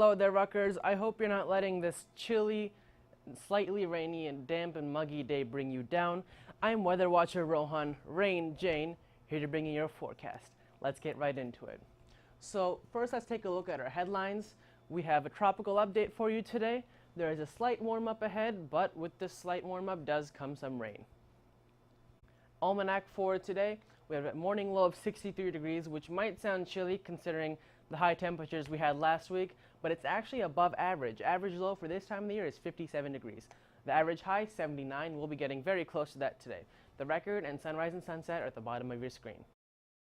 Hello there, Ruckers. I hope you're not letting this chilly, slightly rainy, and damp and muggy day bring you down. I'm weather watcher Rohan, Jain, here to bring you your forecast. Let's get right into it. So first, let's take a look at our headlines. We have a tropical update for you today. There is a slight warm-up ahead, but with this slight warm-up does come some rain. Almanac for today, we have a morning low of 63 degrees, which might sound chilly considering the high temperatures we had last week, but it's actually above average. Average low for this time of the year is 57 degrees. The average high, 79. We'll be getting very close to that today. The record and sunrise and sunset are at the bottom of your screen.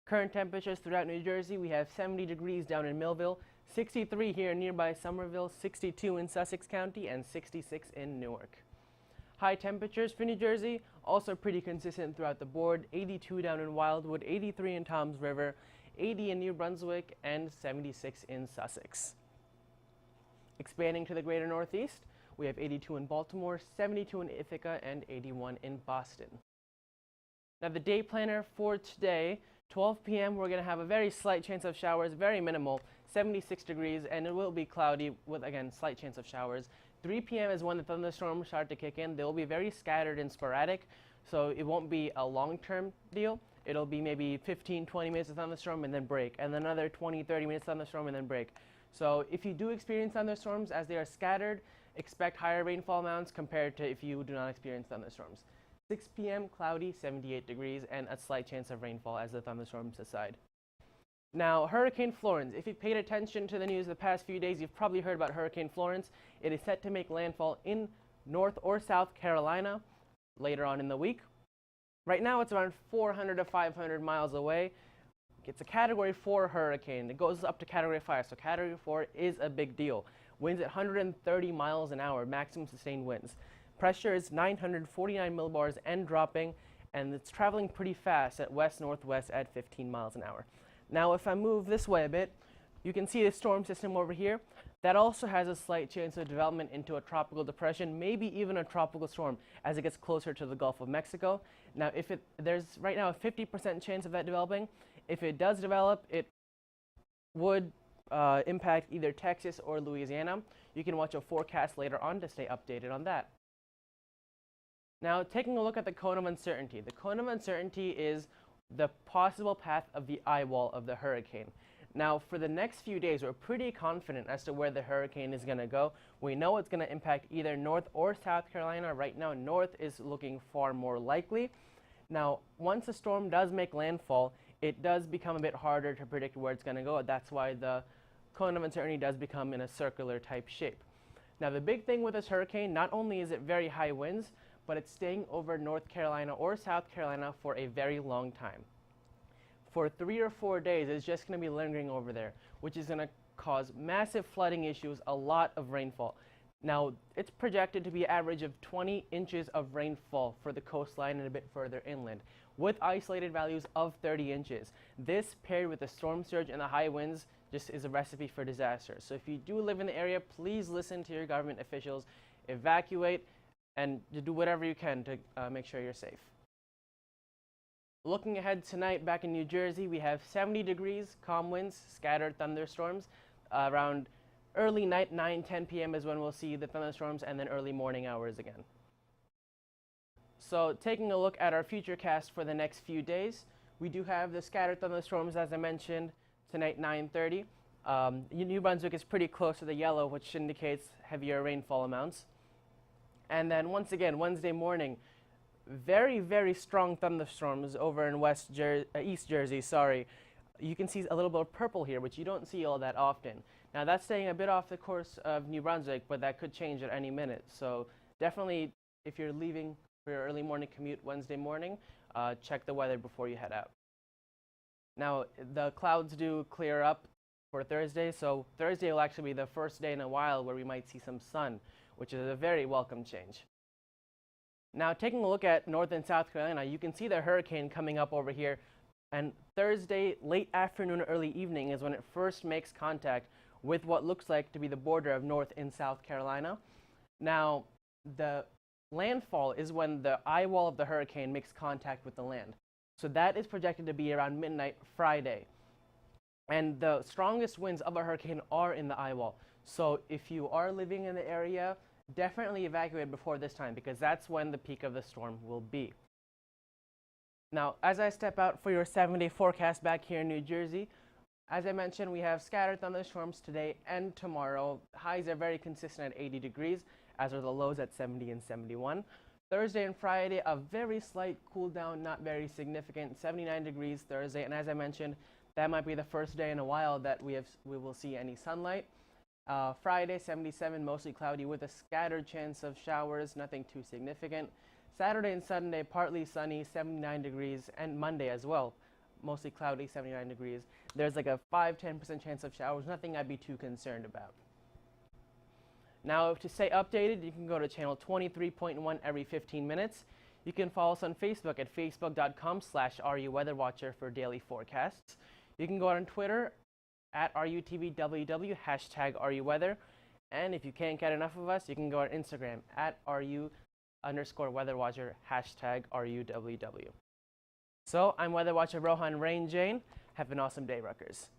Current temperatures throughout New Jersey, we have 70 degrees down in Millville, 63 here in nearby Somerville, 62 in Sussex County, and 66 in Newark. High temperatures for New Jersey, also pretty consistent throughout the board, 82 down in Wildwood, 83 in Toms River, 80 in New Brunswick, and 76 in Sussex. Expanding to the greater Northeast, we have 82 in Baltimore, 72 in Ithaca, and 81 in Boston. Now the day planner for today, 12 p.m. we're going to have a very slight chance of showers, very minimal, 76 degrees, and it will be cloudy with, again, slight chance of showers. 3 p.m. is when the thunderstorms start to kick in. They'll be very scattered and sporadic, so it won't be a long-term deal. It'll be maybe 15, 20 minutes of thunderstorm and then break, and then another 20, 30 minutes thunderstorm and then break. So if you do experience thunderstorms as they are scattered, expect higher rainfall amounts compared to if you do not experience thunderstorms. 6 p.m. cloudy, 78 degrees, and a slight chance of rainfall as the thunderstorms subside. Now, Hurricane Florence. If you've paid attention to the news the past few days, you've probably heard about Hurricane Florence. It is set to make landfall in North or South Carolina later on in the week. Right now, it's around 400 to 500 miles away. It's a Category 4 hurricane. It goes up to Category 5, so Category 4 is a big deal. Winds at 130 miles an hour, maximum sustained winds. Pressure is 949 millibars and dropping, and it's traveling pretty fast at west-northwest at 15 miles an hour. Now, if I move this way a bit, you can see the storm system over here. That also has a slight chance of development into a tropical depression, maybe even a tropical storm as it gets closer to the Gulf of Mexico. Now, there's right now a 50% chance of that developing. If it does develop, it would impact either Texas or Louisiana. You can watch a forecast later on to stay updated on that. Now, taking a look at the cone of uncertainty. The cone of uncertainty is the possible path of the eye wall of the hurricane. Now, for the next few days, we're pretty confident as to where the hurricane is going to go. We know it's going to impact either North or South Carolina. Right now, North is looking far more likely. Now, once a storm does make landfall, it does become a bit harder to predict where it's going to go. That's why the cone of uncertainty does become in a circular type shape. Now, the big thing with this hurricane, not only is it very high winds, but it's staying over North Carolina or South Carolina for a very long time. For 3 or 4 days, it's just going to be lingering over there, which is going to cause massive flooding issues, a lot of rainfall. Now, it's projected to be an average of 20 inches of rainfall for the coastline and a bit further inland, with isolated values of 30 inches. This, paired with the storm surge and the high winds, just is a recipe for disaster. So if you do live in the area, please listen to your government officials, evacuate, and do whatever you can to make sure you're safe. Looking ahead tonight back in New Jersey, we have 70 degrees, calm winds, scattered thunderstorms. Around early night, 9, 10 p.m. is when we'll see the thunderstorms, and then early morning hours again. So taking a look at our futurecast for the next few days, we do have the scattered thunderstorms, as I mentioned, tonight 9:30. New Brunswick is pretty close to the yellow, which indicates heavier rainfall amounts. And then once again, Wednesday morning, very, very strong thunderstorms over in East Jersey, sorry. You can see a little bit of purple here, which you don't see all that often. Now, that's staying a bit off the course of New Brunswick, but that could change at any minute. So definitely, if you're leaving for your early morning commute Wednesday morning, check the weather before you head out. Now, the clouds do clear up for Thursday, so Thursday will actually be the first day in a while where we might see some sun, which is a very welcome change. Now, taking a look at North and South Carolina, you can see the hurricane coming up over here, and Thursday, late afternoon or early evening is when it first makes contact with what looks like to be the border of North and South Carolina. Now, the landfall is when the eye wall of the hurricane makes contact with the land. So that is projected to be around midnight Friday. And the strongest winds of a hurricane are in the eye wall. So if you are living in the area, definitely evacuate before this time because that's when the peak of the storm will be. Now, as I step out for your 7-day forecast back here in New Jersey, as I mentioned, we have scattered thunderstorms today and tomorrow. Highs are very consistent at 80 degrees, as are the lows at 70 and 71. Thursday and Friday, a very slight cool down, not very significant, 79 degrees Thursday. And as I mentioned, that might be the first day in a while that we will see any sunlight. Friday, 77, mostly cloudy with a scattered chance of showers, nothing too significant. Saturday and Sunday, partly sunny, 79 degrees, and Monday as well, mostly cloudy, 79 degrees. There's like a 5-10% chance of showers, nothing I'd be too concerned about. Now, to stay updated, you can go to channel 23.1 every 15 minutes. You can follow us on Facebook at facebook.com/RUWeatherWatcher for daily forecasts. You can go on Twitter at RUTVWW, #RUWeather. And if you can't get enough of us, you can go on Instagram at RU_WeatherWatcher, #RUWW. So I'm Weather Watcher Rohan Jain. Have an awesome day, Rutgers.